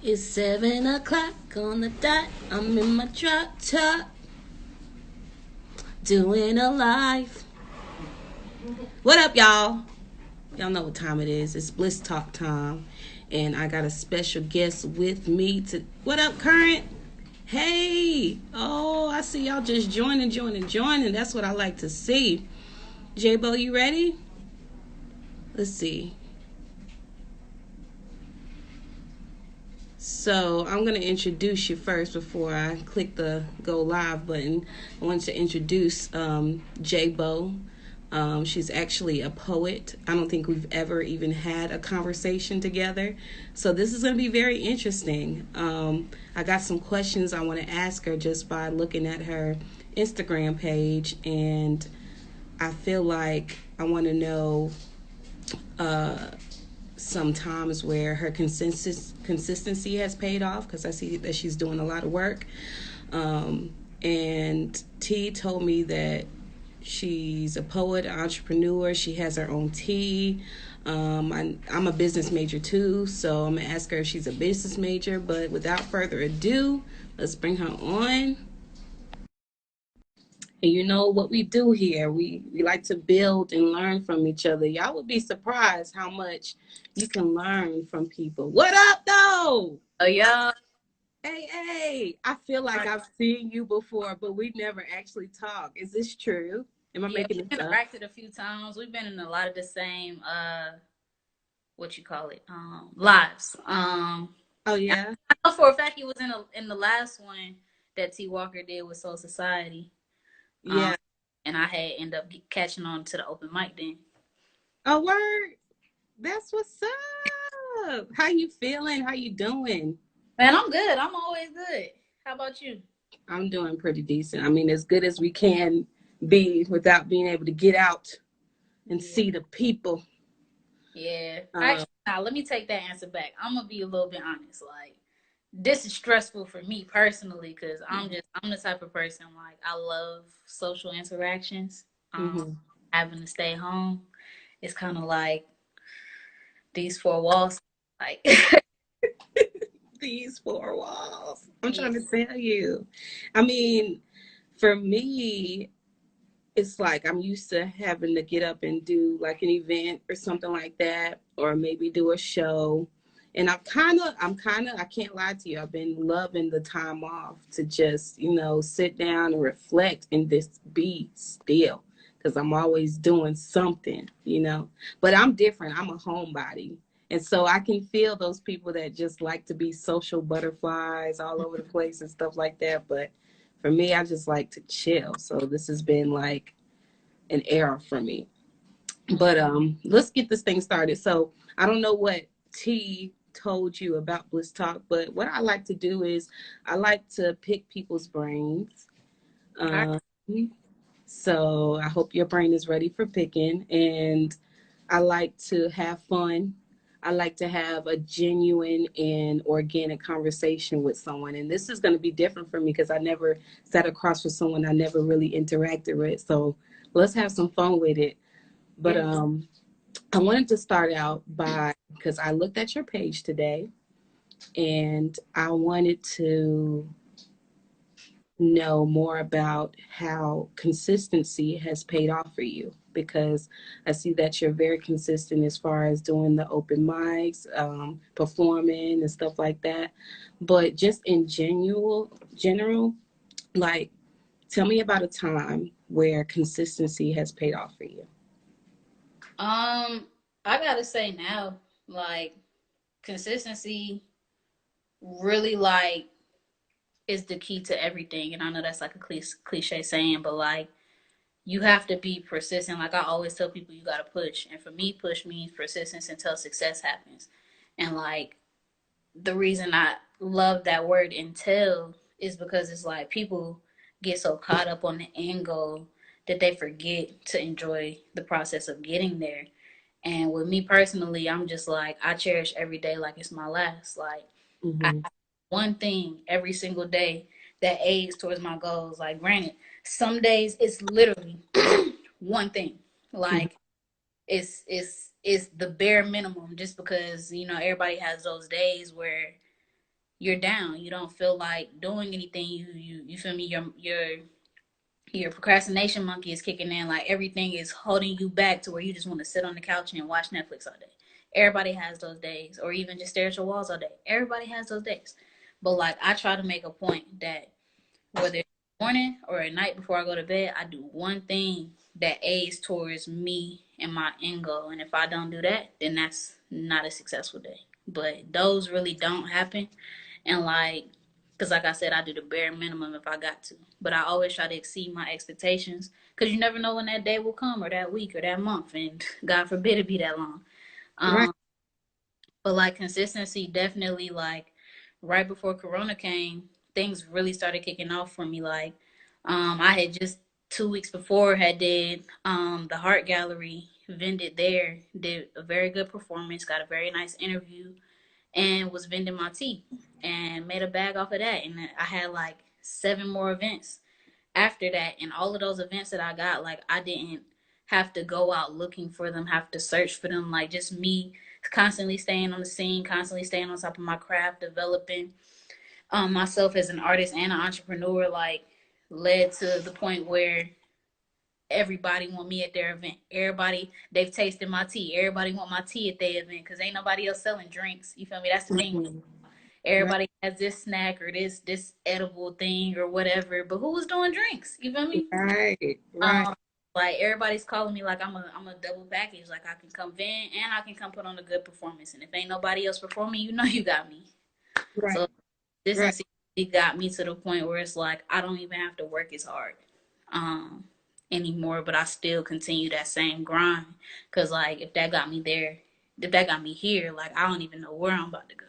It's 7 o'clock on the dot. I'm in my drop top, doing a live. What up, y'all? Y'all know what time it is. It's Bliss Talk time, and I got a special guest with me. To what up, Current? Hey! Oh, I see y'all just joining. That's what I like to see. JBOW, you ready? Let's see. So I'm going to introduce you first before I click the go live button. I want to introduce JBOW. She's actually a poet. I don't think we've ever even had a conversation together. So this is going to be very interesting. I got some questions I want to ask her just by looking at her Instagram page. And I feel like I want to know sometimes where her consistency has paid off, because I see that she's doing a lot of work. And T told me that she's a poet, entrepreneur. She has her own tea. I'm a business major too, so I'm gonna ask her if she's a business major. But without further ado, let's bring her on. And you know what we do here? We like to build and learn from each other. Y'all would be surprised how much you can learn from people. What up, though? Oh yeah. Hey. I feel like I've seen you before, but we never actually talked. Is this true? Am I Yeah, making we've this up? interacted a few times. We've been in a lot of the same what you call it? Lives. Oh, I yeah? know for a fact he was in the last one that T Walker did with Soul Society. Um Yeah. and I had ended up catching on to the open mic then. Oh, word. That's what's up. How you feeling? How you doing? Man, I'm good. I'm always good. How about you? I'm doing pretty decent. I mean, as good as we can be without being able to get out and Yeah. see the people. Yeah. Uh, Actually, now let me take that answer back. I'm gonna be a little bit honest. Like, this is stressful for me personally because I'm the type of person, like, I love social interactions. Um, mhm. Having to stay home, it's kind of like these four walls. Like, These four walls. I'm yeah, trying to tell you. I mean, for me, it's like I'm used to having to get up and do like an event or something like that, or maybe do a show. And I can't lie to you, I've been loving the time off to just, sit down and reflect and just be still. Because I'm always doing something. But I'm different. I'm a homebody. And so I can feel those people that just like to be social butterflies all over the place and stuff like that. But for me, I just like to chill. So this has been like an era for me. But let's get this thing started. So I don't know what T told you about Bliss Talk, but what I like to do is I like to pick people's brains. I, Um, so I hope your brain is ready for picking. And I like to have fun. I like to have a genuine and organic conversation with someone. And this is going to be different for me because I never sat across with someone I never really interacted with. So let's have some fun with it. But yeah. I wanted to start out by, because I looked at your page today and I wanted to know more about how consistency has paid off for you, because I see that you're very consistent as far as doing the open mics, performing and stuff like that. But just in general, like, tell me about a time where consistency has paid off for you. I gotta say now, like, consistency really, like, is the key to everything. And I know that's like a cliche saying, but like, you have to be persistent. Like, I always tell people, you gotta push. And for me, push means persistence until success happens. And like, the reason I love that word until is because it's like people get so caught up on the end goal that they forget to enjoy the process of getting there. And with me personally, I'm just like, I cherish every day like it's my last. Like, I Mm-hmm. have one thing every single day that aids towards my goals. Like, granted, some days it's literally one thing. Like, it's the bare minimum, just because everybody has those days where you're down. You don't feel like doing anything. You feel me? Your procrastination monkey is kicking in. Like everything is holding you back to where you just want to sit on the couch and watch Netflix all day. Everybody has those days, or even just stare at your walls all day. Everybody has those days. But like I try to make a point that whether it's morning or at night before I go to bed, I do one thing that aids towards me and my end goal. And if I don't do that, then that's not a successful day. But those really don't happen. And like, because like I said, I do the bare minimum if I got to. But I always try to exceed my expectations because you never know when that day will come or that week or that month. And God forbid it be that long. Right. Um, but like consistency, definitely like right before Corona came, things really started kicking off for me. Like, I had just 2 weeks before had did the Heart Gallery, vended there, did a very good performance, got a very nice interview, and was vending my tea and made a bag off of that. And I had like 7 more events after that, and all of those events that I got, like I didn't have to go out looking for them, have to search for them. Like just me constantly staying on the scene, constantly staying on top of my craft, developing myself as an artist and an entrepreneur, like led to the point where everybody want me at their event. Everybody, they've tasted my tea. Everybody want my tea at their event because ain't nobody else selling drinks. You feel me? That's the thing. Mm-hmm. Right. Everybody has this snack or this edible thing or whatever, but who was doing drinks? You feel me? Right. Right. Um, like everybody's calling me like I'm a double package. Like I can come vent and I can come put on a good performance. And if ain't nobody else performing, you know you got me. Right. So this Right. insistency got me to the point where it's like I don't even have to work as hard um anymore, but I still continue that same grind. Cause like if that got me there, if that got me here, like I don't even know where I'm about to go.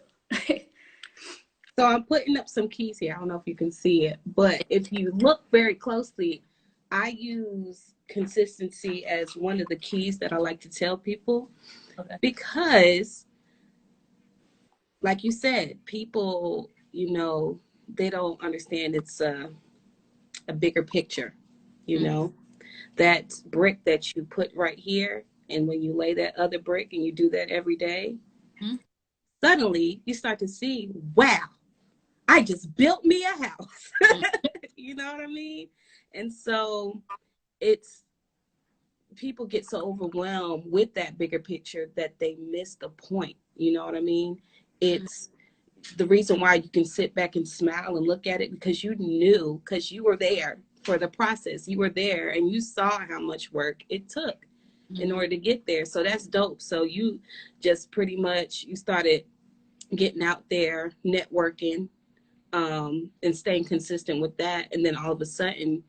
So I'm putting up some keys here. I don't know if you can see it, but if you look very closely, I use consistency as one of the keys that I like to tell people Okay. because, like you said, people, they don't understand it's a bigger picture, you Mm-hmm. know, that brick that you put right here. And when you lay that other brick and you do that every day, suddenly you start to see, wow, I just built me a house. You know what I mean? And so it's people get so overwhelmed with that bigger picture that they miss the point. You know what I mean? It's the reason why you can sit back and smile and look at it because you knew, because you were there for the process. You were there and you saw how much work it took in Mm-hmm. order to get there. So that's dope. So you just pretty much you started getting out there, networking, and staying consistent with that. And then all of a sudden,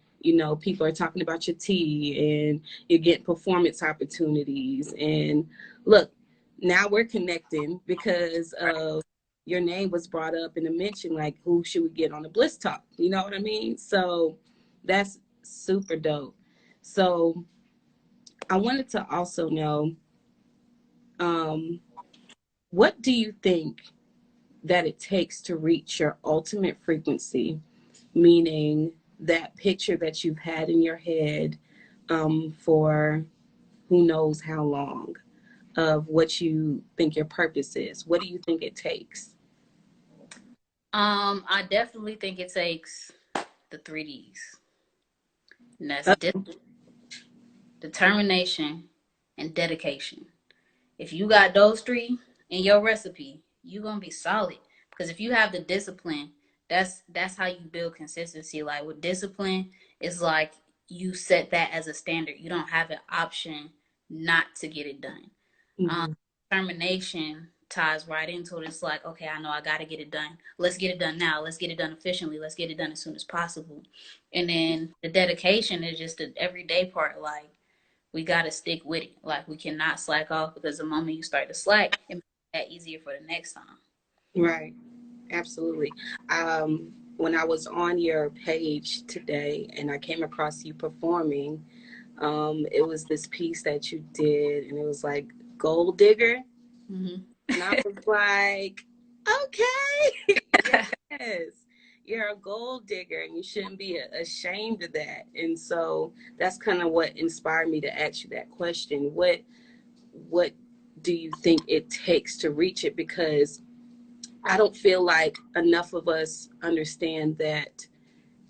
people are talking about your tea and you're getting performance opportunities. And look, now we're connecting because of your name was brought up in a mention, like who should we get on the Bliss Talk? You know what I mean? So that's super dope. So I wanted to also know, um, what do you think that it takes to reach your ultimate frequency, meaning that picture that you've had in your head for who knows how long, of what you think your purpose is? What do you think it takes? I definitely think it takes the 3Ds. And that's Uh, determination and dedication. If you got those three in your recipe, you're gonna be solid. Because if you have the discipline, that's how you build consistency. Like with discipline, it's like you set that as a standard. You don't have an option not to get it done. Um, mhm. Determination ties right into it. It's like, okay, I know I got to get it done. Let's get it done now. Let's get it done efficiently. Let's get it done as soon as possible. And then the dedication is just the everyday part. Like we got to stick with it. Like we cannot slack off because the moment you start to slack, it makes that easier for the next time. Right. Absolutely. When I was on your page today and I came across you performing, it was this piece that you did, and it was like Gold Digger. Mm-hmm. And I was like, okay, yes, you're a gold digger and you shouldn't be ashamed of that. And so that's kind of what inspired me to ask you that question. What do you think it takes to reach it? Because I don't feel like enough of us understand that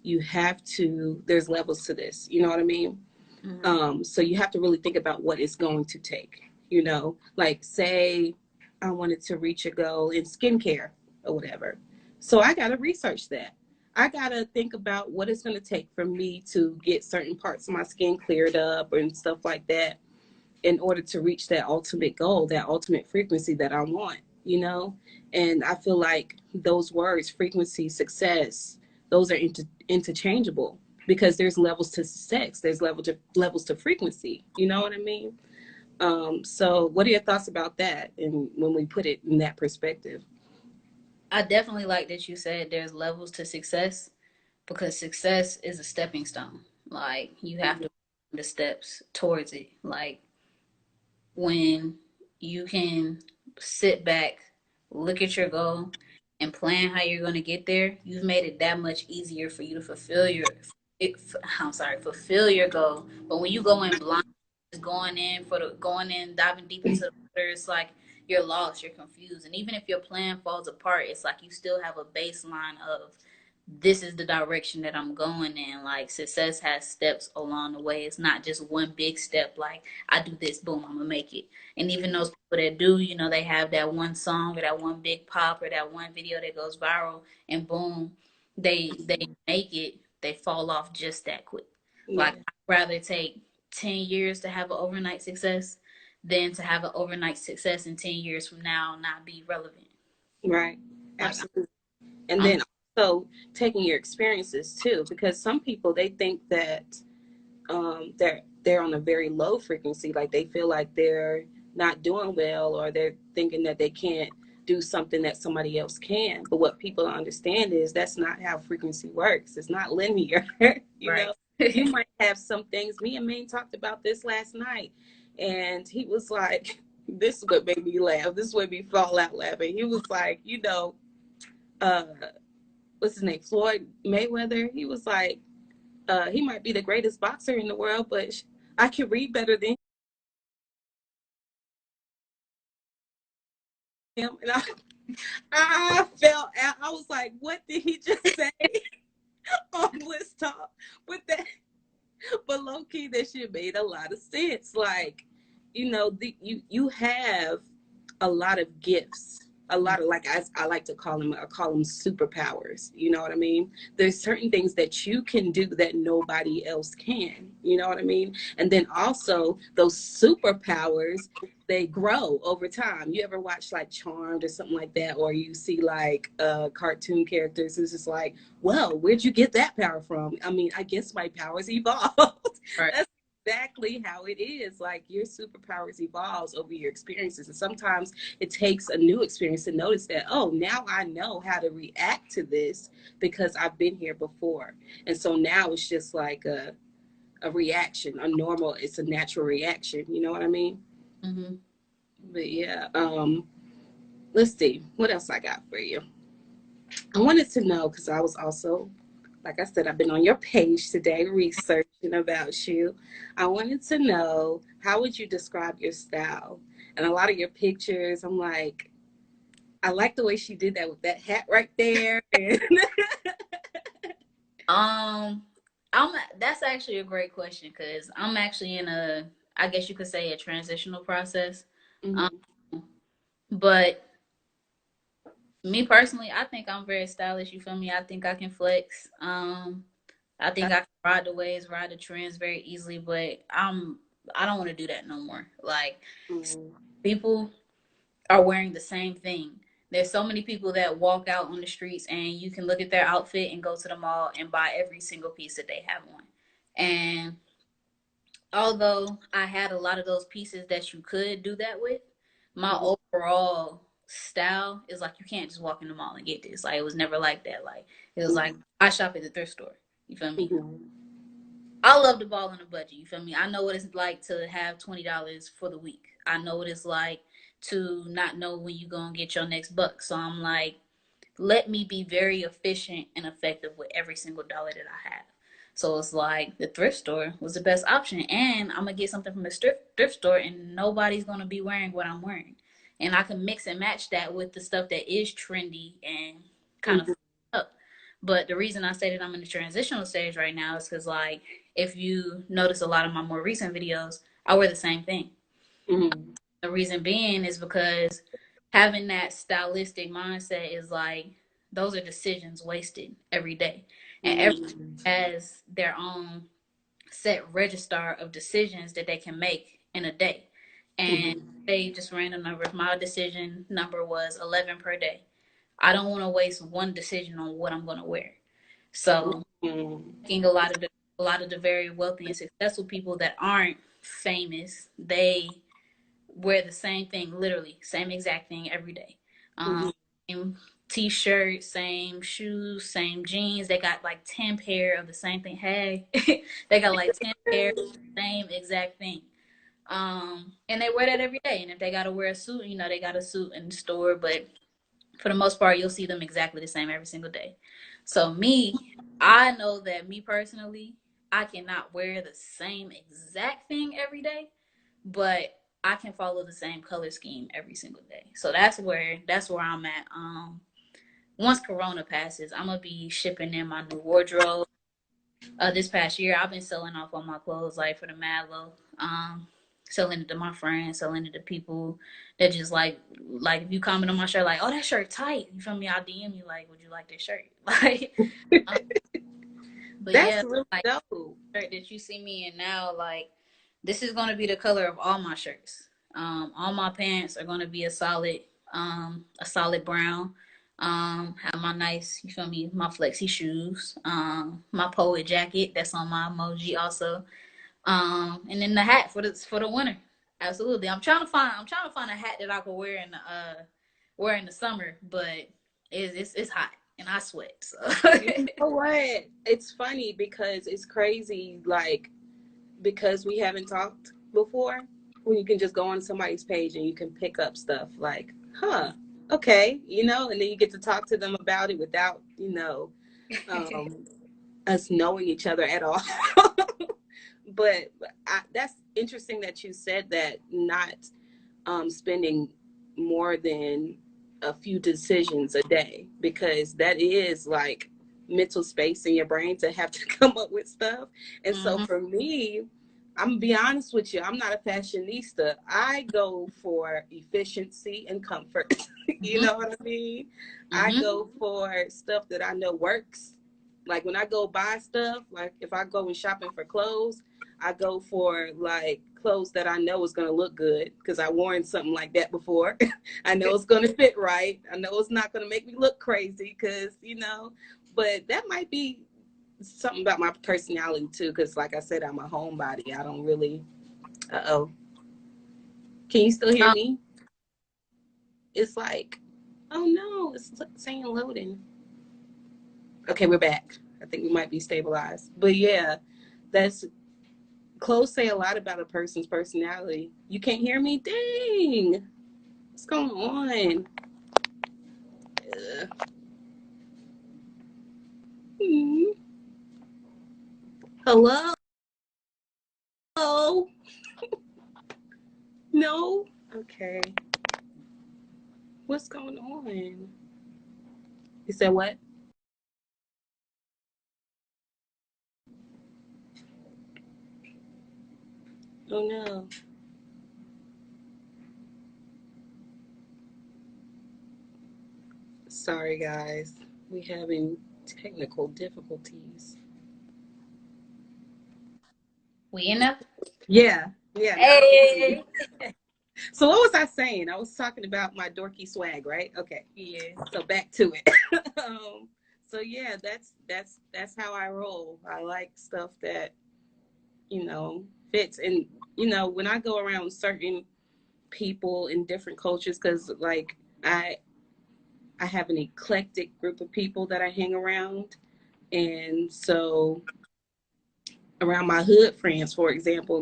you have to, there's levels to this, you know what I mean? Mm-hmm. So you have to really think about what it's going to take, you know, like say I wanted to reach a goal in skincare or whatever. So I got to research that. I got to think about what it's going to take for me to get certain parts of my skin cleared up and stuff like that in order to reach that ultimate goal, that ultimate frequency that I want, you know? And I feel like those words, frequency, success, those are interchangeable because there's levels to success, there's levels to frequency, you know what I mean? So what are your thoughts about that and when we put it in that perspective? I definitely like that you said there's levels to success because success is a stepping stone. Like you have Mm-hmm. to the steps towards it. Like when you can sit back, look at your goal, and plan how you're going to get there, you've made it that much easier for you to fulfill your. Fulfill your goal. But when you go in blind, just going in, diving deep into the water, it's like you're lost, you're confused, and even if your plan falls apart, it's like you still have a baseline of this is the direction that I'm going in. Like success has steps along the way. It's not just one big step. Like I do this, boom, I'm gonna make it. And even those people that do, they have that one song or that one big pop or that one video that goes viral, and boom, they make it. They fall off just that quick. Like Yeah, I'd rather take 10 years to have an overnight success than to have an overnight success in 10 years from now not be relevant. right. Like Absolutely. And I'm then also taking your experiences too, because some people they think that they're on a very low frequency, like they feel like they're not doing well or they're thinking that they can't do something that somebody else can. But what people don't understand is that's not how frequency works. It's not linear. You right. know, you might have some things. Me and Maine talked about this last night, and he was like, this is what made me laugh, this is what made me fall out laughing. He was like, uh what's his name, Floyd Mayweather. He was like, he might be the greatest boxer in the world, but I can read better than him. And I felt, I was like, what did he just say on Bliss Talk? But that, but low key, that shit made a lot of sense. Like, you have a lot of gifts, a lot of, like, I like to call them superpowers. You know what I mean? There's certain things that you can do that nobody else can. You know what I mean? And then also those superpowers, they grow over time. You ever watch like Charmed or something like that, or you see like cartoon characters? It's just like, well, where'd you get that power from? I mean, I guess my powers evolved. Right. That's exactly how it is. Like your superpowers evolves over your experiences, and sometimes it takes a new experience to notice that, oh, now I know how to react to this because I've been here before. And so now it's just like a reaction, a normal, it's a natural reaction. You know what I mean? Mm-hmm. But yeah, let's see what else I got for you. I wanted to know because I was also, like I said, I've been on your page today researching about you. I wanted to know, how would you describe your style? And a lot of your pictures, I'm like, I like the way she did that with that hat right there. And Um, I'm that's actually a great question because I'm actually in I guess you could say a transitional process. Um, Mhm. but me personally, I think I'm very stylish. You feel me? I think I can flex. I think I can ride the waves, ride the trends very easily. But I don't want to do that no more. Like Mhm. people are wearing the same thing. There's so many people that walk out on the streets and you can look at their outfit and go to the mall and buy every single piece that they have on. And although I had a lot of those pieces that you could do that with, my Mhm. overall style is like you can't just walk in the mall and get this. Like it was never like that. Like it was like Mhm. I shop at the thrift store. You feel me? Mhm. I love the ball on a budget. You feel me? I know what it's like to have $20 for the week. I know what it's like to not know when you gonna get your next buck. So I'm like, let me be very efficient and effective with every single dollar that I have. So it's like the thrift store was the best option, and I'm gonna get something from the thrift store, and nobody's gonna be wearing what I'm wearing. and I can mix and match that with the stuff that is trendy and kind of Mm-hmm. up. But the reason I say that I'm in the transitional stage right now is because, like, if you notice a lot of my more recent videos, I wear the same thing. Mm-hmm. The reason being is because having that stylistic mindset is like those are decisions wasted every day, and everyone Mm-hmm. has their own set register of decisions that they can make in a day. And Mm-hmm. they just random numbers. My decision number was 11 per day. I don't want to waste one decision on what I'm going to wear. So, taking a lot of the very wealthy and successful people that aren't famous, they wear the same thing, literally same exact thing every day. Mm-hmm. Same t-shirt, same shoes, same jeans. They got like 10 pair of the same thing. Hey, they got like 10 pair of the same exact thing. And they wear that every day. And if they gotta wear a suit, you know, they got a suit in the store. But for the most part, you'll see them exactly the same every single day. So I know that me personally, I cannot wear the same exact thing every day, but I can follow the same color scheme every single day. So that's where I'm at. Once Corona passes, I'm gonna be shipping in my new wardrobe. This past year, I've been selling off all my clothes, like for the mad low. Selling it to my friends, selling it to people that just like if you comment on my shirt, like, oh, that shirt tight. You feel me? I'll DM you like, would you like this shirt? Like, um, but That's yeah, really like dope. shirt that you see me in now, like this is gonna be the color of all my shirts. All my pants are gonna be a solid brown. Have my nice, you feel me, my flexi shoes. My poet jacket that's on my emoji also. And then the hat for the winter. Absolutely. I'm trying to find a hat that I could wear in the summer, but it's hot and I sweat. So You know what? It's funny because it's crazy, like, because we haven't talked before, when you can just go on somebody's page and you can pick up stuff like, huh, okay, and then you get to talk to them about it without, um, us knowing each other at all. But that's interesting that you said that, not spending more than a few decisions a day, because that is like mental space in your brain to have to come up with stuff. And so hmm for me, I'm gonna be honest with you, I'm not a fashionista. I go for efficiency and comfort. You hmm know what I mean? I hmm go for stuff that I know works. Like when I go buy stuff, like if I go and shopping for clothes, I go for like clothes that I know is going to look good because I worn something like that before. I know it's going to fit right. I know it's not going to make me look crazy but that might be something about my personality too. Because like I said, I'm a homebody. I don't really. Uh-oh. Can you still hear Um, me? It's like, oh no, it's saying loading. Okay, we're back. I think we might be stabilized. But yeah, that's clothes say a lot about a person's personality. You can't hear me? Dang. What's going on? Hmm. Hello? No? Okay. What's going on? You said what? Oh no. Sorry, guys. We having technical difficulties. we in there. Yeah. Yeah. Now I can hear you. Hey. So what was I saying? I was talking about my dorky swag, right? Okay. Yeah. So back to it. So yeah, that's how I roll. I like stuff that fits. And when I go around certain people in different cultures, because like I have an eclectic group of people that I hang around, and so around my hood friends, for example,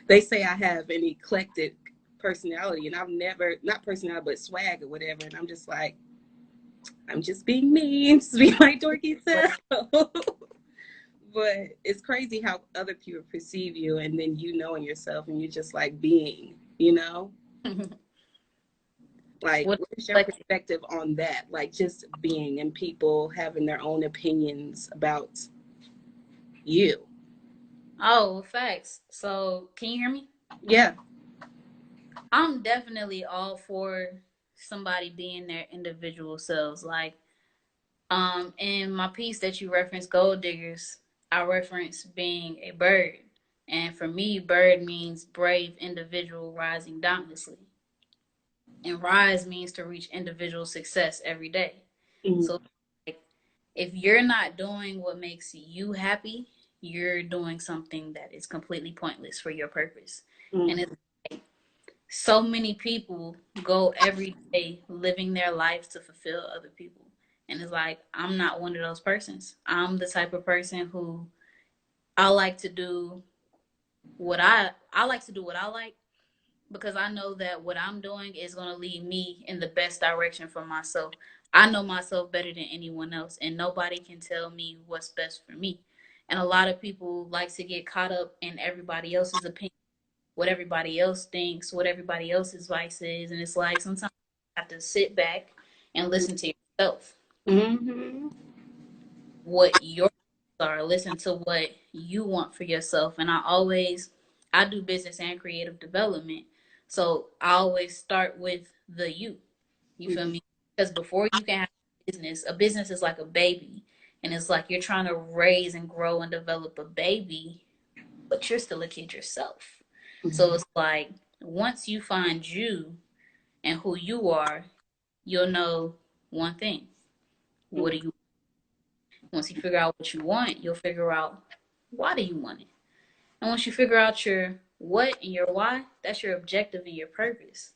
they say I have an eclectic personality, and I've never, not personality but swag or whatever, and I'm just like, I'm just being me, just being my dorky self. But it's crazy how other people perceive you, and then knowing yourself, and you're just like being. Like, What what is your like perspective on that? Like, just being and people having their own opinions about you. oh, facts. So can you hear me? Yeah. I'm definitely all for somebody being their individual selves. Like, in my piece that you referenced, Gold Diggers, I reference being a bird. And for me, bird means brave individual rising dauntlessly. And rise means to reach individual success every day. Mm-hmm. So, like, if you're not doing what makes you happy, you're doing something that is completely pointless for your purpose. And it's like so many people go every day living their lives to fulfill other people. And it's like, I'm not one of those persons. I'm the type of person who I like to do I like to do what I like, because I know that what I'm doing is going to lead me in the best direction for myself. I know myself better than anyone else, and nobody can tell me what's best for me. And a lot of people like to get caught up in everybody else's opinion, what everybody else thinks, what everybody else's advice is. And it's like sometimes you have to sit back and listen to yourself, Mm-hmm. what your are, listen to what you want for yourself. And I do business and creative development. So I always start with the you. You feel me? Because before you can have a business is like a baby. And it's like you're trying to raise and grow and develop a baby, but you're still a kid yourself. So Mm-hmm. it's like once you find you and who you are, you'll know one thing. What do you Once you figure out what you want, you'll figure out why do you want it. And once you figure out your what and your why, that's your objective and your purpose.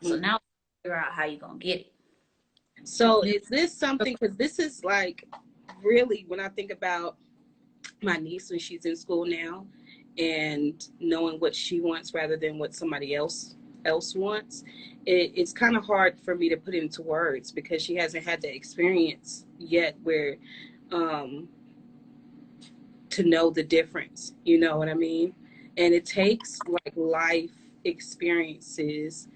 So Mm-hmm. now figure out how you're gonna get it. So, is this something? Because this is like really when I think about my niece when she's in school now, and knowing what she wants rather than what somebody else wants, it's kind of hard for me to put into words because she hasn't had the experience yet where um, to know the difference. You know what I mean? And it takes like life experiences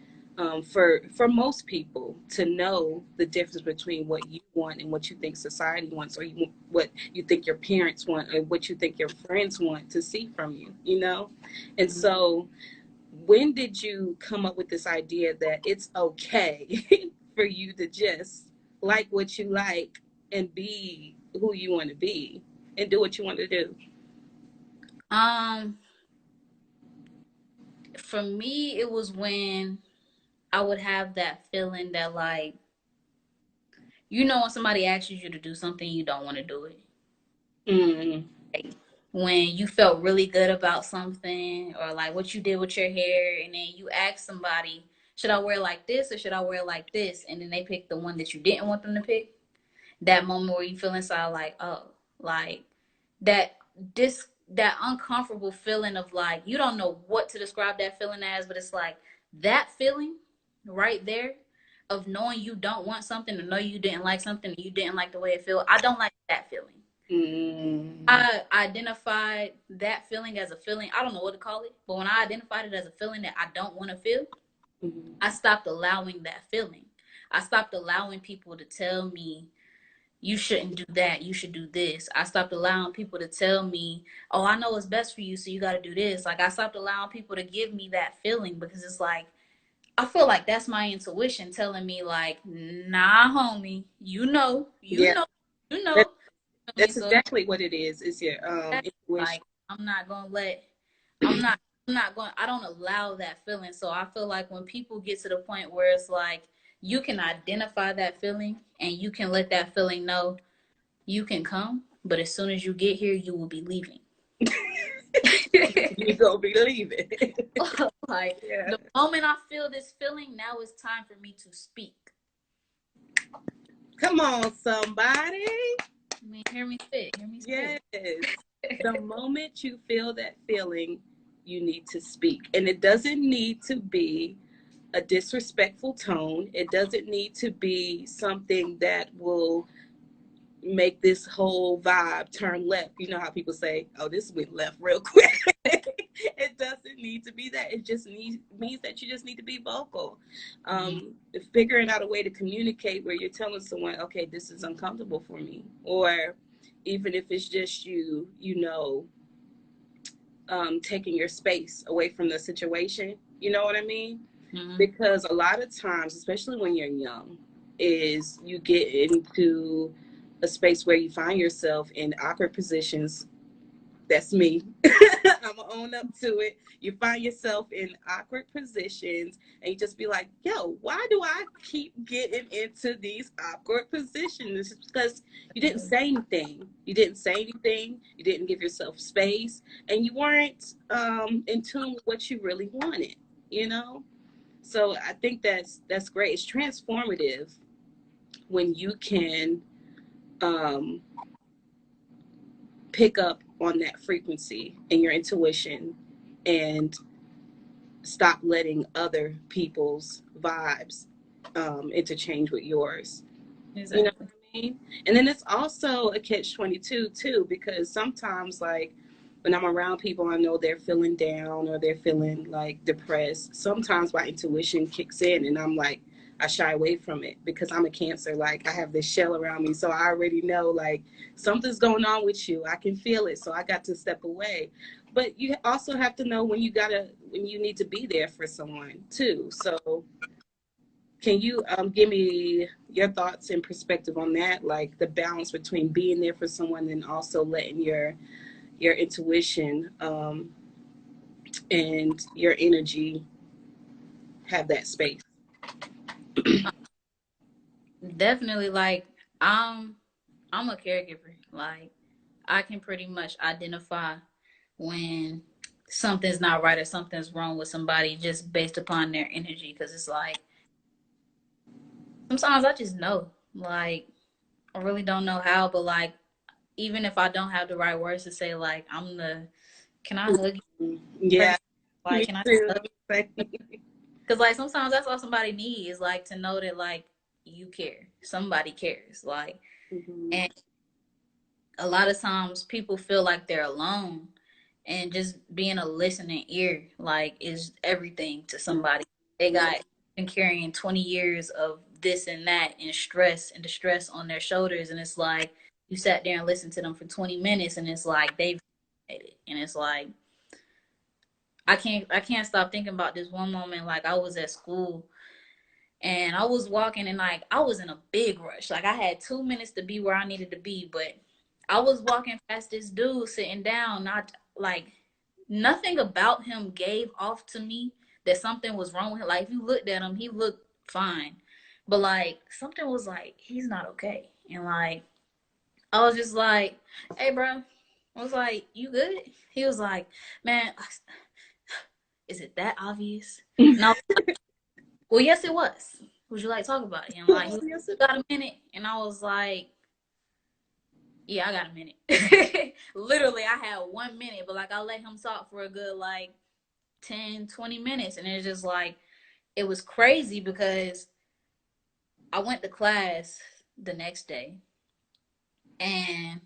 for most people to know the difference between what you want and what you think society wants, or what you think your parents want, or what you think your friends want to see from you. You know, and Mhm. so when did you come up with this idea that it's okay for you to just like what you like and be who you want to be and do what you want to do? Um, for me, it was when I would have that feeling that like, when somebody asks you to do something, you don't want to do it. Mm, Like when you felt really good about something, or like what you did with your hair, and then you ask somebody, should I wear like this or should I wear like this? And then they pick the one that you didn't want them to pick. That moment where you feel inside like, oh, like that that uncomfortable feeling of like you don't know what to describe that feeling as, but it's like that feeling right there of knowing you don't want something, or know you didn't like something, and you didn't like the way it felt. I don't like that feeling. mm, I identified that feeling as a feeling. I don't know what to call it, but when I identified it as a feeling that I don't want to feel, mm, I stopped allowing that feeling. I stopped allowing people to tell me you shouldn't do that, you should do this. I stopped allowing people to tell me, oh, I know what's best for you, so you got to do this. Like I stopped allowing people to give me that feeling, because it's like I feel like that's my intuition telling me like, nah, homie, yeah, you that, know. I mean, that's so exactly what it is. It's your intuition. like I'm not gonna let I'm not I'm not going I don't allow that feeling. So I feel like when people get to the point where it's like you can identify that feeling and you can let that feeling know you can come, but as soon as you get here you will be leaving. You gonna believe it. Like Yeah. the moment I feel this feeling, now it's time for me to speak. Come on, somebody. I mean, hear me spit, hear me spit. Yes. The moment you feel that feeling, you need to speak. And it doesn't need to be a disrespectful tone. It doesn't need to be something that will make this whole vibe turn left. You know how people say, oh, this went left real quick. It doesn't doesn't need to be that. It just means that you just need to be vocal. Figuring out a way to communicate where you're telling someone, okay, this is uncomfortable for me. Or even if it's just taking your space away from the situation. You know what I mean? Because a lot of times, especially when you're young, is you get into a space where you find yourself in awkward positions. That's me. I'm gonna own up to it. You find yourself in awkward positions and you just be like, yo, why do I keep getting into these awkward positions? It's because you didn't say anything. You didn't say anything. You didn't give yourself space and you weren't in tune with what you really wanted, you know? So I think that's great. It's transformative when you can um, pick up on that frequency and your intuition and stop letting other people's vibes interchange with yours. You know Exactly. what I mean? And then it's also a catch-22 too, because sometimes like when I'm around people I know they're feeling down or they're feeling like depressed, sometimes my intuition kicks in and I'm like, I shy away from it because I'm a Cancer. Like I have this shell around me, so I already know like something's going on with you. I can feel it, so I got to step away. But you also have to know when you need to be there for someone too. So can you give me your thoughts and perspective on that, like the balance between being there for someone and also letting your intuition and your energy have that space? Definitely, like I'm a caregiver. Like I can pretty much identify when something's not right or something's wrong with somebody just based upon their energy. Because it's like sometimes I just know. Like I really don't know how, but like even if I don't have the right words to say, like I'm the can I hug you Yeah, person? Like me can I too. hug you? Because like sometimes that's all somebody needs is like to know that like you care. Somebody cares. Like Mhm. and a lot of times people feel like they're alone and just being a listening ear like is everything to somebody. They Yeah. got been carrying 20 years of this and that and stress and distress on their shoulders and it's like you sat there and listened to them for 20 minutes and it's like they've made it and it's like I can't stop thinking about this one moment. Like I was at school and I was walking and like I was in a big rush. Like I had 2 minutes to be where I needed to be, but I was walking past this dude sitting down, not like nothing about him gave off to me that something was wrong with him. Like if you looked at him, he looked fine. But like something was like, he's not okay. And like I was just like, hey bro. I was like, you good? He was like, man, is it that obvious? And I was well, yes, it was. Would you like to talk about it? And like, he was, Yes, it you got a minute? And I was like, yeah, I got a minute. Literally, I had 1 minute, but like, I let him talk for a good like 10, 20 minutes. And it's just like, it was crazy because I went to class the next day and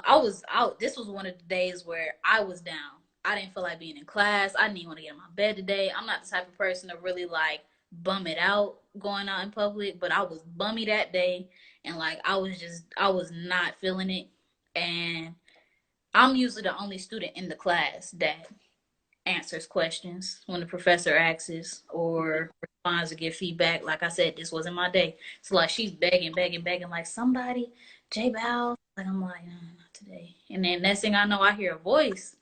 I was out. This was one of the days where I was down. I didn't feel like being in class. I didn't even want to get in my bed today. I'm not the type of person to really like bum it out going out in public, but I was bummy that day and like I was not feeling it. And I'm usually the only student in the class that answers questions when the professor asks or responds to give feedback. Like I said, this wasn't my day. So like she's begging, begging, begging, like somebody, JBOW. Like I'm like, no, not today. And then next thing I know, I hear a voice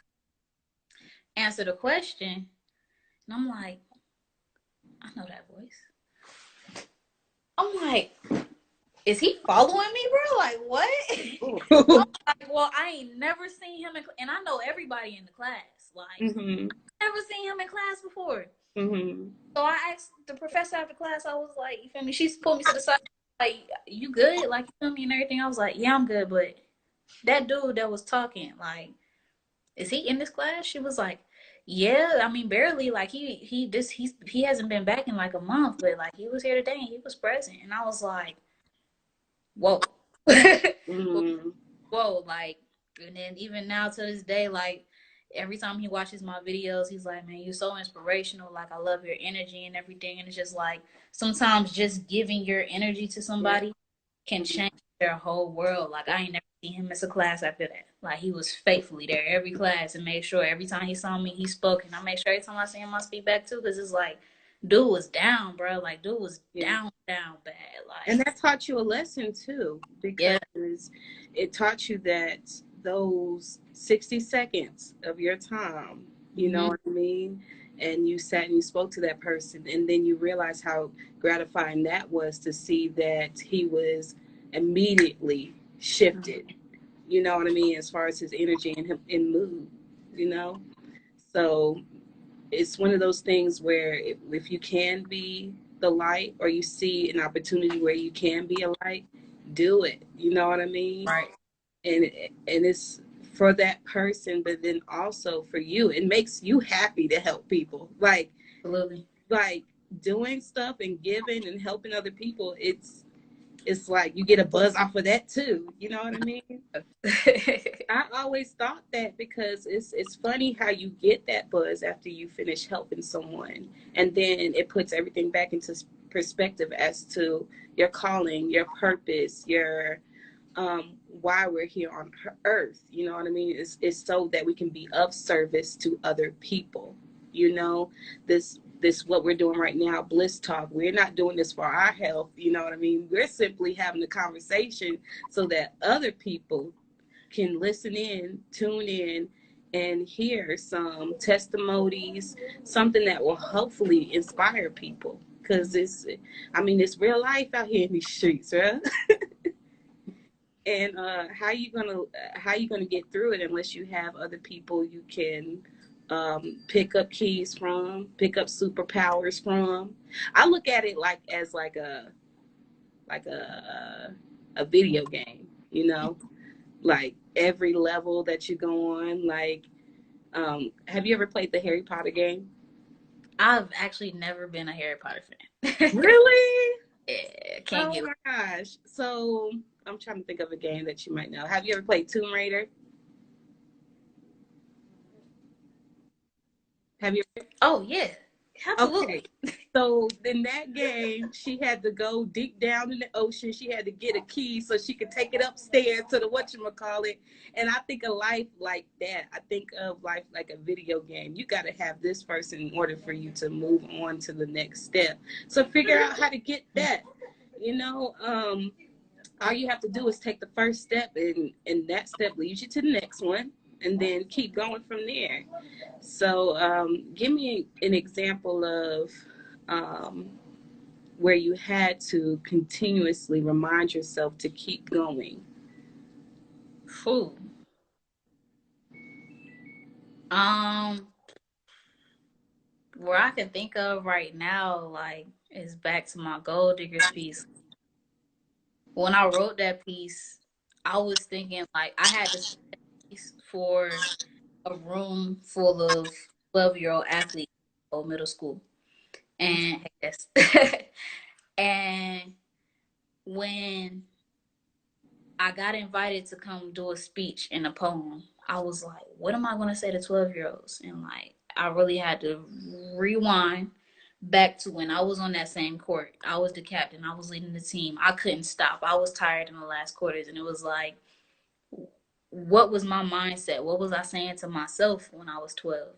answer the question, and I'm like, I know that voice. I'm like, is he following me, bro? Like what? I'm was. like, well, I ain't never seen him and I know everybody in the class. Like, Mhm. never seen him in class before. Mhm. So I asked the professor after class, I was like, you feel me? She's pulled me to the side, like, you good? Like, you feel me and everything? I was like, yeah, I'm good. But that dude that was talking, like, is he in this class? She was like, yeah, I mean, barely. Like, he hasn't been back in like a month, but like, he was here today and he was present. And I was like, whoa. Mhm. Whoa, like, and then even now to this day, like, every time he watches my videos, he's like, man, you're so inspirational. Like, I love your energy and everything. And it's just like, sometimes just giving your energy to Yeah. somebody can change their whole world. Like, I ain't never seen him miss a class after that. Like, he was faithfully there every class and made sure every time he saw me, he spoke. And I make sure every time I see him, I speak back too. Because it's like, dude was down, bro. Like, dude was Yeah. down, down bad. And Like, that taught you a lesson too, yeah. because it taught you that those 60 seconds of your time, you know Mm-hmm. what I mean? And you sat and you spoke to that person, and then you realized how gratifying that was to see that he was immediately shifted, you know what I mean, as far as his energy and him in mood, you know? So it's one of those things where if you can be the light, or you see an opportunity where you can be a light, do it. You know what I mean? Right. And it's for that person, but then also for you. It makes you happy to help people. Absolutely. Like doing stuff and giving and helping other people. It's like you get a buzz off of that too. You know what I mean? I always thought that, because it's funny how you get that buzz after you finish helping someone, and then it puts everything back into perspective as to your calling, your purpose, your why we're here on earth. You know what I mean? It's so that we can be of service to other people. You know, this what we're doing right now, Bliss Talk. We're not doing this for our health. You know what I mean? We're simply having a conversation so that other people can listen in, tune in, and hear some testimonies, something that will hopefully inspire people. Because it's real life out here in these streets, right? And how you gonna get through it unless you have other people you can pick up keys from, pick up superpowers from. I look at it like as like a video game, you know, like every level that you go on. Like, have you ever played the Harry Potter game? I've actually never been a Harry Potter fan. Really? Yeah, can't Oh get. my gosh! So I'm trying to think of a game that you might know. Have you ever played Tomb Raider? Have you? Oh yeah, absolutely. Okay. So in that game, she had to go deep down in the ocean. She had to get a key so she could take it upstairs to the whatchamacallit. And I think of life like that. I think of life like a video game. You got to have this person in order for you to move on to the next step. So figure out how to get that. You know, all you have to do is take the first step, and that step leads you to the next one, and then keep going from there. So, give me an example of um, where you had to continuously remind yourself to keep going. Whew. Um, where I can think of right now, like, is back to my Gold Diggers piece. When I wrote that piece, I was thinking like I had this piece for a room full of 12-year-old athletes, old middle school, and yes, and when I got invited to come do a speech and a poem, I was like, what am I going to say to 12-year-olds? And like, I really had to rewind back to when I was on that same court. I was the captain, I was leading the team. I couldn't stop. I was tired in the last quarters. And it was like, what was my mindset? What was I saying to myself when I was 12?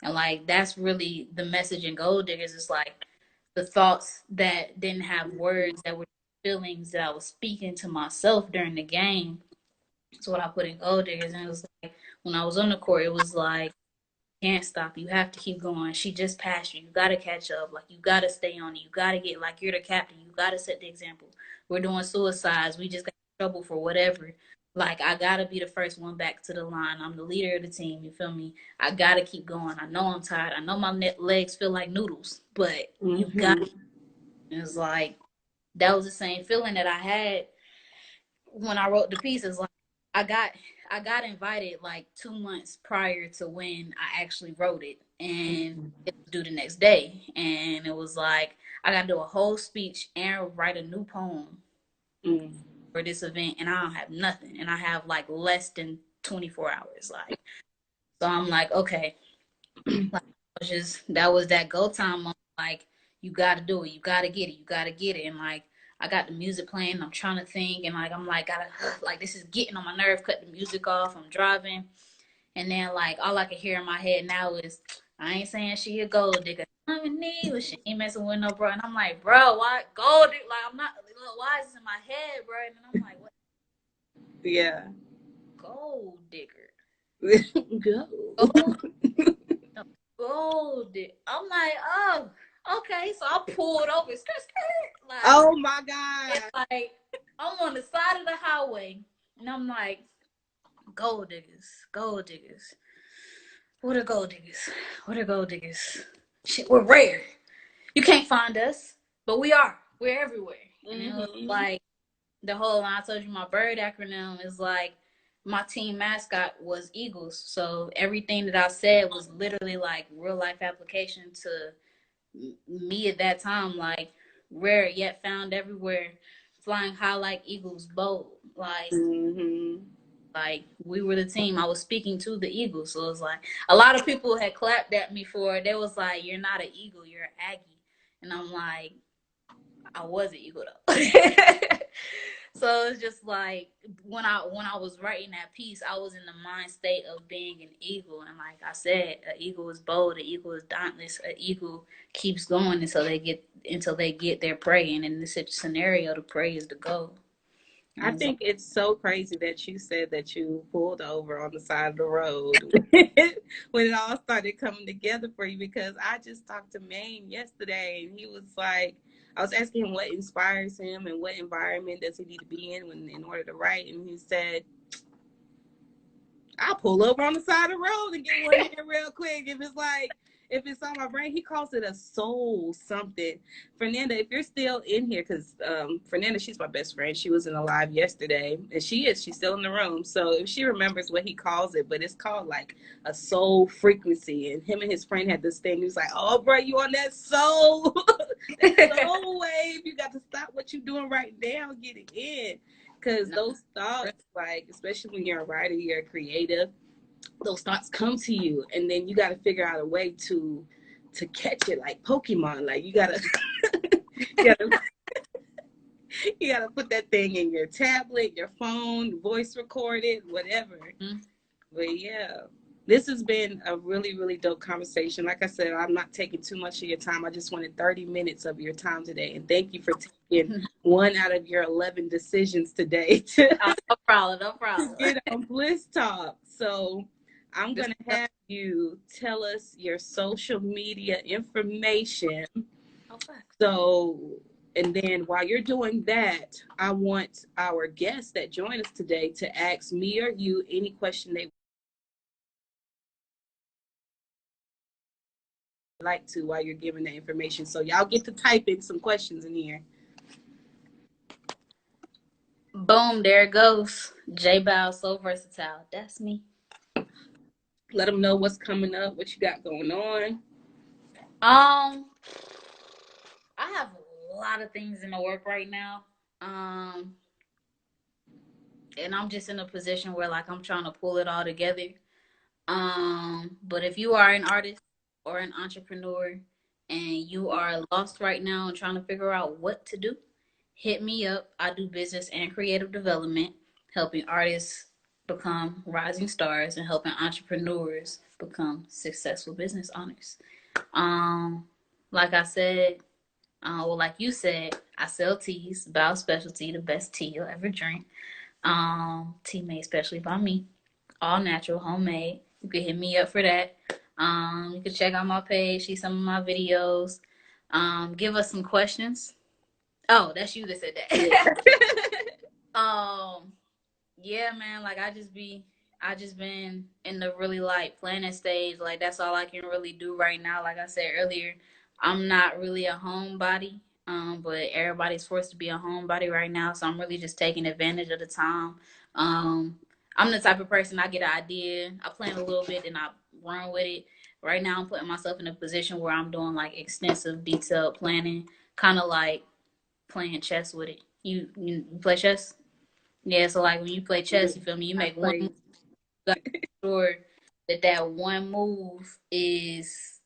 And like, that's really the message in Gold Diggers. It's like the thoughts that didn't have words, that were feelings that I was speaking to myself during the game. So what I put in Gold Diggers, and it was like when I was on the court, it was like, can't stop. You have to keep going. She just passed you. You got to catch up. Like, you got to stay on it. You got to get, like, you're the captain. You got to set the example. We're doing suicides. We just got in trouble for whatever. Like, I got to be the first one back to the line. I'm the leader of the team. You feel me? I got to keep going. I know I'm tired. I know my legs feel like noodles, but you got Mm-hmm. it. It's like, that was the same feeling that I had when I wrote the piece. Is like I got invited like 2 months prior to when I actually wrote it, and it was due the next day, and it was like I got to do a whole speech and write a new poem Mm-hmm. for this event, and I don't have nothing, and I have like less than 24 hours, like. So I'm like, okay, like that was that go time moment. Like, you gotta do it, you gotta get it, you gotta get it. And like, I got the music playing, I'm trying to think, and like I'm like gotta like this is getting on my nerve, cut the music off, I'm driving. And then like all I can hear in my head now is, I ain't saying she a gold digger. I'm in need, but she ain't messing with no bro. And I'm like, bro, why gold digger? Like I'm not, why is this in my head, bro? And I'm like, what, Yeah. gold digger? Go. Gold, no, gold digger. I'm like, oh, okay. So I pulled over, like, Oh my and God. like I'm on the side of the highway, and I'm like, gold diggers, gold diggers. What are gold diggers? What are gold diggers? Shit, we're rare. You can't find us, but we are. We're everywhere. And it was Mm-hmm. like the whole, I told you my bird acronym is like, my team mascot was Eagles. So everything that I said was literally like real life application to me at that time, like rare yet found everywhere, flying high like eagles, bold. Mm-hmm. Like we were the team. I was speaking to the Eagles. So it was like a lot of people had clapped at me for it. They was like, you're not an Eagle, you're an Aggie. And I'm like, I was an Eagle though. So it's just like when I was writing that piece, I was in the mind state of being an eagle. And like I said, an eagle is bold, an eagle is dauntless, an eagle keeps going until they get their prey. And in this scenario, the prey is the goal. I And it's like, think it's so crazy that you said that you pulled over on the side of the road when it all started coming together for you, because I just talked to Maine yesterday and he was like, I was asking him what inspires him and what environment does he need to be in order to write. And he said, I'll pull over on the side of the road and get one in real quick. If it's on my brain, he calls it a soul something. Fernanda, if you're still in here, because Fernanda, she's my best friend. She wasn't alive yesterday, and she's still in the room. So if she remembers what he calls it, but it's called like a soul frequency. And him and his friend had this thing. He was like, "Oh, bro, you on that soul, that soul wave? You got to stop what you're doing right now, get it in." Because no. those thoughts, like, especially when you're a writer, you're a creative, those thoughts come to you, and then you got to figure out a way to catch it, like Pokemon. Like you gotta, you gotta, you gotta put that thing in your tablet, your phone, voice record it, whatever. Mm-hmm. But yeah, this has been a really, really dope conversation. Like I said, I'm not taking too much of your time. I just wanted 30 minutes of your time today. And thank you for taking one out of your 11 decisions today Oh, no problem, no to problem. get on Bliss Talk. So I'm going to have you tell us your social media information. Okay. So, and then while you're doing that, I want our guests that join us today to ask me or you any question they like to while you're giving the information. So y'all get to type in some questions in here. Boom, there it goes. JBOW, so versatile. That's me. Let them know what's coming up, what you got going on. Um, I have a lot of things in the work right now. Um, and I'm just in a position where like I'm trying to pull it all together. But if you are an artist or an entrepreneur and you are lost right now and trying to figure out what to do, hit me up. I do business and creative development, helping artists become rising stars and helping entrepreneurs become successful business owners. Um, like I said, like you said, I sell teas, Bow Specialty, the best tea you'll ever drink. Tea made specially by me, all natural, homemade. You can hit me up for that. You can check out my page, see some of my videos. Give us some questions. Oh, that's you that said that. um, yeah, man. Like I just been in the really like planning stage. Like that's all I can really do right now. Like I said earlier, I'm not really a homebody. But everybody's forced to be a homebody right now, so I'm really just taking advantage of the time. Um, I'm the type of person, I get an idea, I plan a little bit, and I run with it. Right now, I'm putting myself in a position where I'm doing like extensive, detailed planning, kind of like playing chess with it. You play chess? Yeah, so like when you play chess, you feel me? You I make one move, play. you got sure. that one move is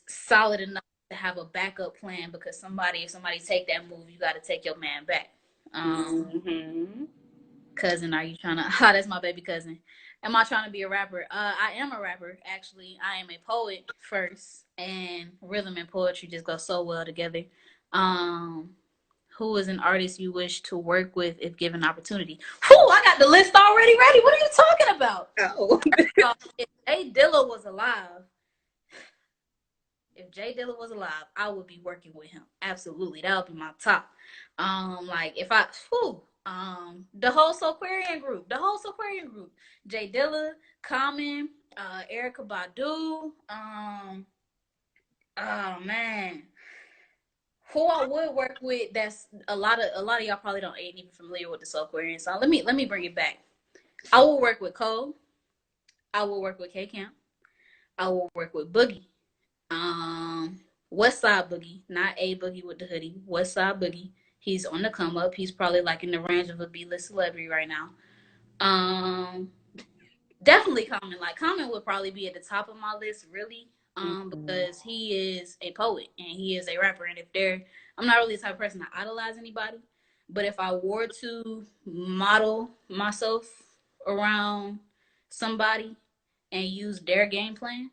solid enough to have a backup plan, because if somebody take that move, you got to take your man back. Mm-hmm. Cousin, are you trying to? Oh, that's my baby cousin. Am I trying to be a rapper? I am a rapper, actually. I am a poet first, and rhythm and poetry just go so well together. Um, who is an artist you wish to work with if given opportunity? Whew, I got the list already ready. What are you talking about? Oh. If Jay Dilla was alive, if Jay Dilla was alive, I would be working with him. Absolutely, that would be my top. Like if I, the whole Soulquarian group, Jay Dilla, Common, Erica Badu, oh man, who I would work with. That's a lot of y'all probably don't ain't even familiar with the Soulquarian song. Let me bring it back. I will work with Cole. I will work with K Camp. I will work with Boogie. Um, West Side Boogie, not A Boogie with the hoodie. West Side Boogie. He's on the come up. He's probably like in the range of a B-list celebrity right now. Um, Definitely Common. Like Common would probably be at the top of my list, really. Mm-hmm. Because he is a poet and he is a rapper. And I'm not really the type of person to idolize anybody. But if I were to model myself around somebody and use their game plan,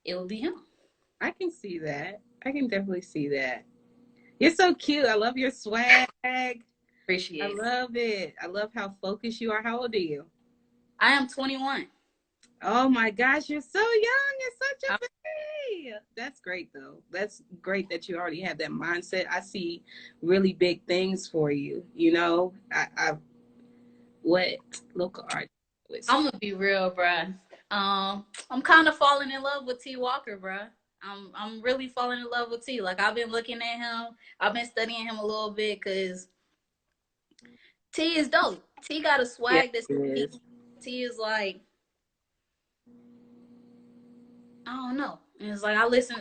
it would be him. I can see that. I can definitely see that. You're so cute. I love your swag. I Appreciate it. love it. I love how focused you are. How old are you? I am 21. Oh my gosh, you're so young. You're such I'm, a baby. That's great though. That's great that you already have that mindset. I see really big things for you. You know, I what local artist? I'm gonna be real, bruh. I'm kind of falling in love with T Walker, bruh. I'm really falling in love with T. Like I've been looking at him. I've been studying him a little bit because T is dope. T got a Yeah, swag that's it unique. is. T is like, I don't know. And it's like I listened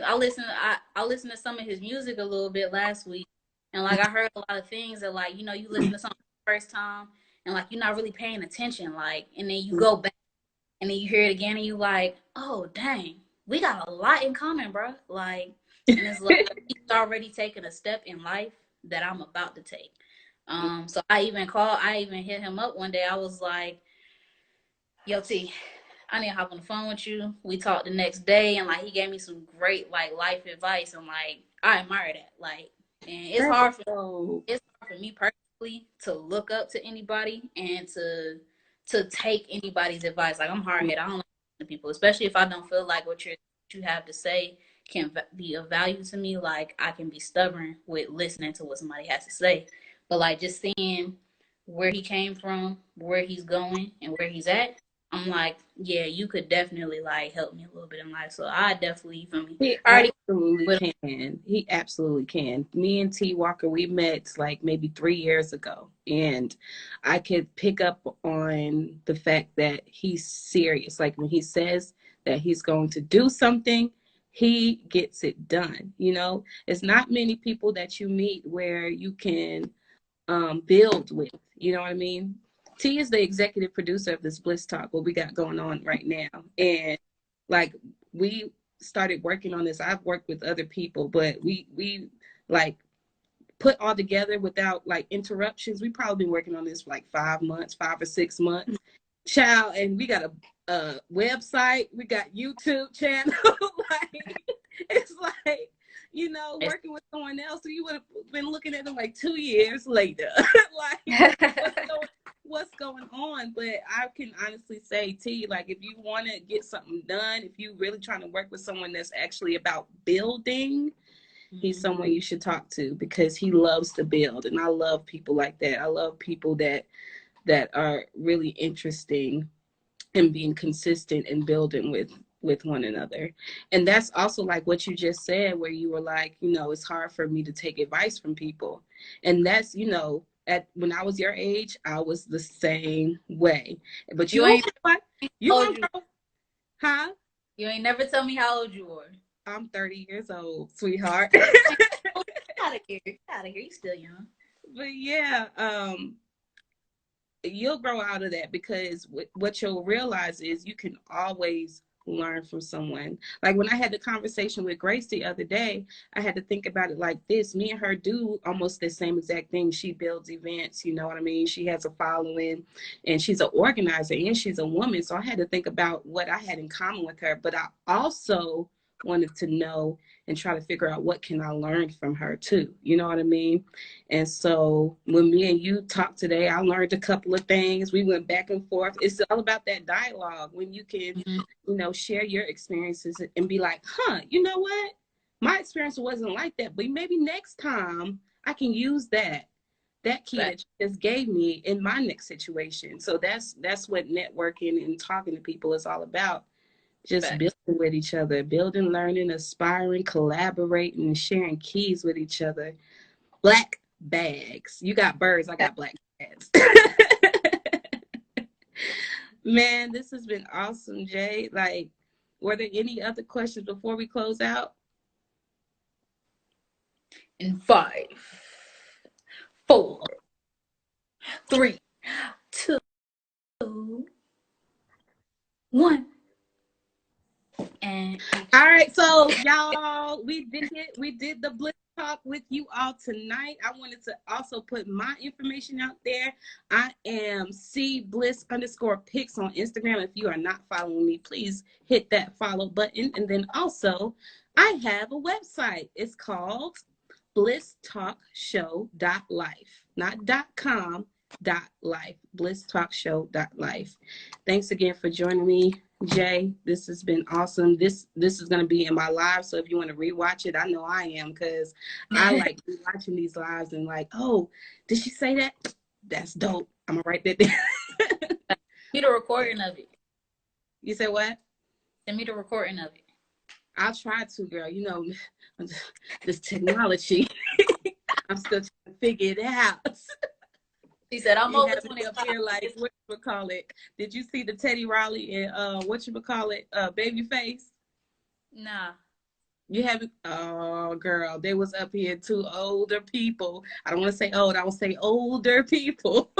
to some of his music a little bit last week, and like I heard a lot of things that, like, you listen to something the first time and like you're not really paying attention, like, and then you go back and then you hear it again and you like, oh dang, we got a lot in common, bro. Like, and it's like he's already taken a step in life that I'm about to take. So I even hit him up one day. I was like, yo, T, I need to hop on the phone with you. We talked the next day, and like he gave me some great like life advice, and like I admire that. Like, and That's so. it's hard for me personally to look up to anybody and to take anybody's advice. Like I'm hard headed. I don't like to people, especially if I don't feel like what you have to say can be of value to me. Like I can be stubborn with listening to what somebody has to say, but like just seeing where he came from, where he's going, and where he's at, I'm like, yeah, you could definitely like help me a little bit in life. So I definitely, you feel me? He I already absolutely with can. He absolutely can. Me and T Walker, we met like maybe 3 years ago, and I could pick up on the fact that he's serious. Like when he says that he's going to do something, he gets it done. You know, it's not many people that you meet where you can build with. You know what I mean? T is the executive producer of this Bliss Talk, what we got going on right now. And like we started working on this. I've worked with other people, but we like put all together without like interruptions. We probably been working on this for like 5 months, 5 or 6 months. Child, and we got a website, we got YouTube channel. Like it's like, working with someone else, so you would have been looking at them like 2 years later. Like what's going on? But I can honestly say, T, like if you want to get something done, if you really trying to work with someone that's actually about building, he's someone you should talk to because he loves to build, and I love people like that. I love people that are really interesting and being consistent and building with one another. And that's also like what you just said, where you were like, it's hard for me to take advice from people. And that's, at when I was your age, I was the same way. But you ain't you told gonna you. grow, huh? You ain't never tell me how old you were. I'm 30 years old, sweetheart. Get out of here. Get out of here. You still young. But yeah, you'll grow out of that, because what you'll realize is you can always learn from someone. Like when I had the conversation with Grace the other day, I had to think about it like this. Me and her do almost the same exact thing. She builds events, you know what I mean? She has a following, and she's an organizer, and she's a woman. So I had to think about what I had in common with her. But I also wanted to know and try to figure out what can I learn from her too. You know what I mean? And so when me and you talked today, I learned a couple of things. We went back and forth. It's all about that dialogue, when you can, Mm-hmm. share your experiences and be like, huh, you know what? My experience wasn't like that, but maybe next time I can use that key Fact. that you just gave me in my next situation. So that's what networking and talking to people is all about. Just Facts. building with each other, building, learning, aspiring, collaborating, and sharing keys with each other. Black bags. You got birds, I got black bags. Man, this has been awesome, Jay. Like, were there any other questions before we close out? In 5, 4, 3, 2, 1. And All right, so y'all, we did it. We did the Bliss Talk with you all tonight. I wanted to also put my information out there. I am C Bliss_pics on Instagram. If you are not following me, please hit that follow button. And then also, I have a website. It's called blisstalkshow.life, not .com, .life, blisstalkshow.life. Thanks again for joining me, Jay. This has been awesome. This is going to be in my live, so if you want to rewatch it, I know I am, because I like watching these lives and like, oh, did she say that? That's dope. I'm gonna write that down. me the recording of it. You said what? Send me the recording of it. I'll try to, girl. You know, this technology. I'm still trying to figure it out. She said, I'm You over have it up here 25. like, what you call it? Did you see the Teddy Riley and what you call it? Babyface? Nah. You haven't? Oh, girl, they was up here, two older people. I don't want to say old. I will say older people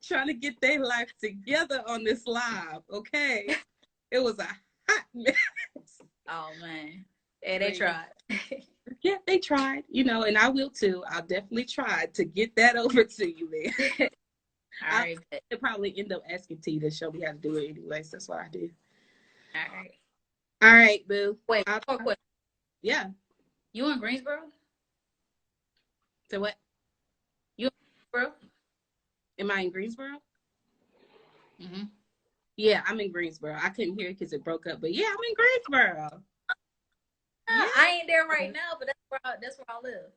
trying to get their life together on this live. Okay, it was a hot mess. Oh, man. Hey, they tried. Yeah, they tried, and I will too. I'll definitely try to get that over to you, man. All right. I'll probably end up asking T to show me how to do it anyways. That's what I do. All right. All right, boo. Wait, more question. Yeah. You in Greensboro? So what? You in Greensboro? Am I in Greensboro? Mm-hmm. Yeah, I'm in Greensboro. I couldn't hear it because it broke up, but yeah, I'm in Greensboro. Yeah. I ain't there right now, but that's where I live.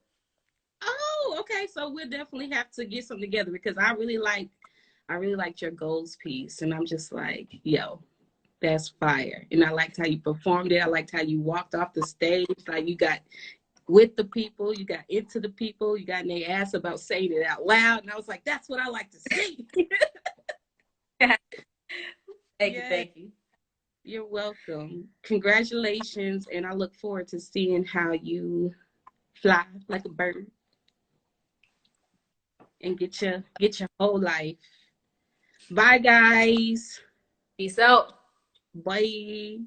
Oh, okay. So we'll definitely have to get something together, because I really liked your goals piece, and I'm just like, yo, that's fire. And I liked how you performed it. I liked how you walked off the stage, like you got with the people, you got into the people, you got in their ass about saying it out loud, and I was like, that's what I like to see. Thank you. You're welcome. Congratulations, and I look forward to seeing how you fly like a bird and get your whole life. Bye, guys. Peace out. Bye.